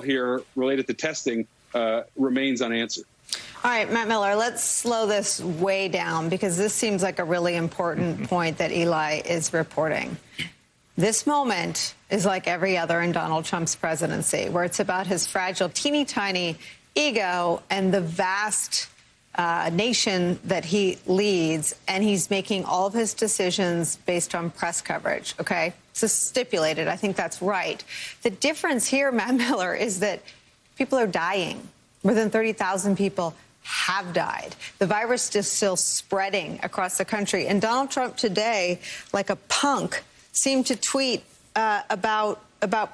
here related to testing remains unanswered. All right, Matt Miller, let's slow this way down because this seems like a really important point that Eli is reporting. This moment is like every other in Donald Trump's presidency, where it's about his fragile, teeny tiny ego and the vast nation that he leads, and he's making all of his decisions based on press coverage, okay? So stipulated, I think that's right. The difference here, Matt Miller, is that people are dying. More than 30,000 people have died. The virus is still spreading across the country. And Donald Trump today, like a punk, seemed to tweet about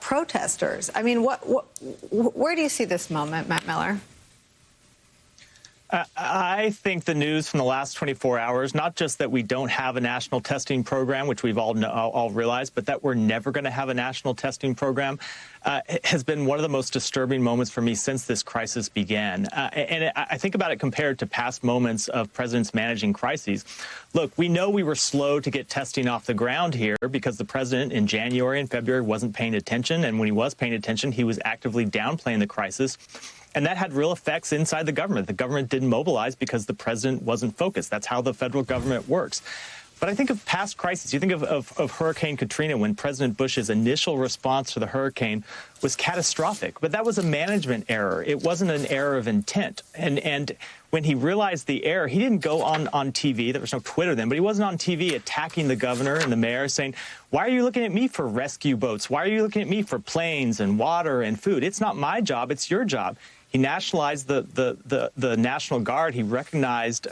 protesters. I mean, where do you see this moment, Matt Miller? I think the news from the last 24 hours, not just that we don't have a national testing program, which we've all realized, but that we're never going to have a national testing program, has been one of the most disturbing moments for me since this crisis began. And I think about it compared to past moments of presidents managing crises. Look, we know we were slow to get testing off the ground here because the president in January and February wasn't paying attention. And when he was paying attention, he was actively downplaying the crisis. And that had real effects inside the government. The government didn't mobilize because the president wasn't focused. That's how the federal government works. But I think of past crises. You think of Hurricane Katrina, when President Bush's initial response to the hurricane was catastrophic. But that was a management error. It wasn't an error of intent. And when he realized the error, he didn't go on TV. There was no Twitter then, but he wasn't on TV attacking the governor and the mayor, saying, why are you looking at me for rescue boats? Why are you looking at me for planes and water and food? It's not my job. It's your job. He nationalized the National Guard. He recognized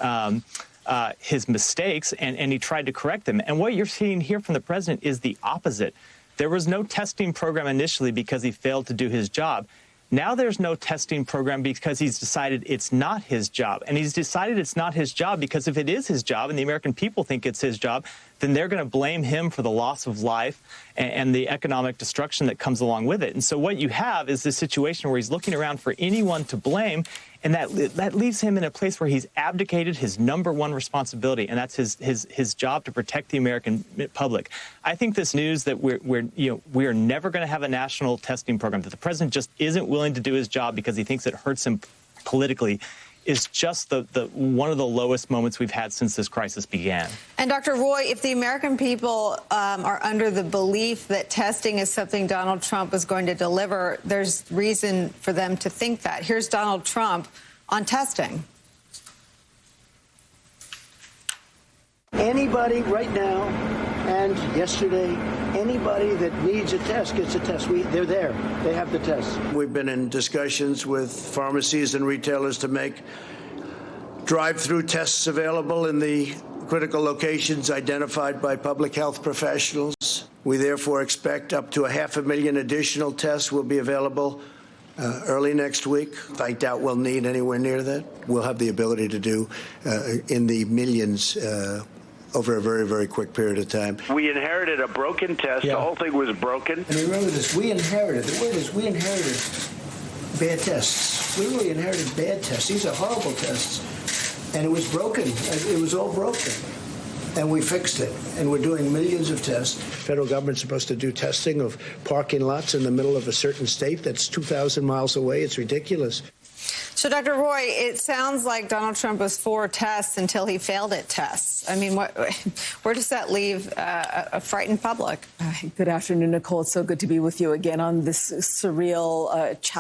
his mistakes, and he tried to correct them. And what you're seeing here from the president is the opposite. There was no testing program initially because he failed to do his job. Now there's no testing program because he's decided it's not his job. And he's decided it's not his job because if it is his job and the American people think it's his job, then they're going to blame him for the loss of life and the economic destruction that comes along with it. And so what you have is this situation where he's looking around for anyone to blame, and that leaves him in a place where he's abdicated his number one responsibility, and that's his job to protect the American public. I think this news that we're never going to have a national testing program, that the president just isn't willing to do his job because he thinks it hurts him politically, is just one of the lowest moments we've had since this crisis began. And Dr. Roy, if the American people are under the belief that testing is something Donald Trump is going to deliver, there's reason for them to think that. Here's Donald Trump on testing. Anybody right now and yesterday, anybody that needs a test gets a test. They're there. They have the test. We've been in discussions with pharmacies and retailers to make drive-through tests available in the critical locations identified by public health professionals. We therefore expect up to 500,000 additional tests will be available early next week. I doubt we'll need anywhere near that. We'll have the ability to do in the millions over a very, very quick period of time. We inherited a broken test. Yeah. The whole thing was broken. And remember this, we inherited bad tests. We really inherited bad tests. These are horrible tests. And it was broken. It was all broken. And we fixed it. And we're doing millions of tests. The federal government's supposed to do testing of parking lots in the middle of a certain state that's 2,000 miles away. It's ridiculous. So, Dr. Roy, it sounds like Donald Trump was for tests until he failed at tests. I mean, where does that leave a frightened public? Good afternoon, Nicolle. It's so good to be with you again on this surreal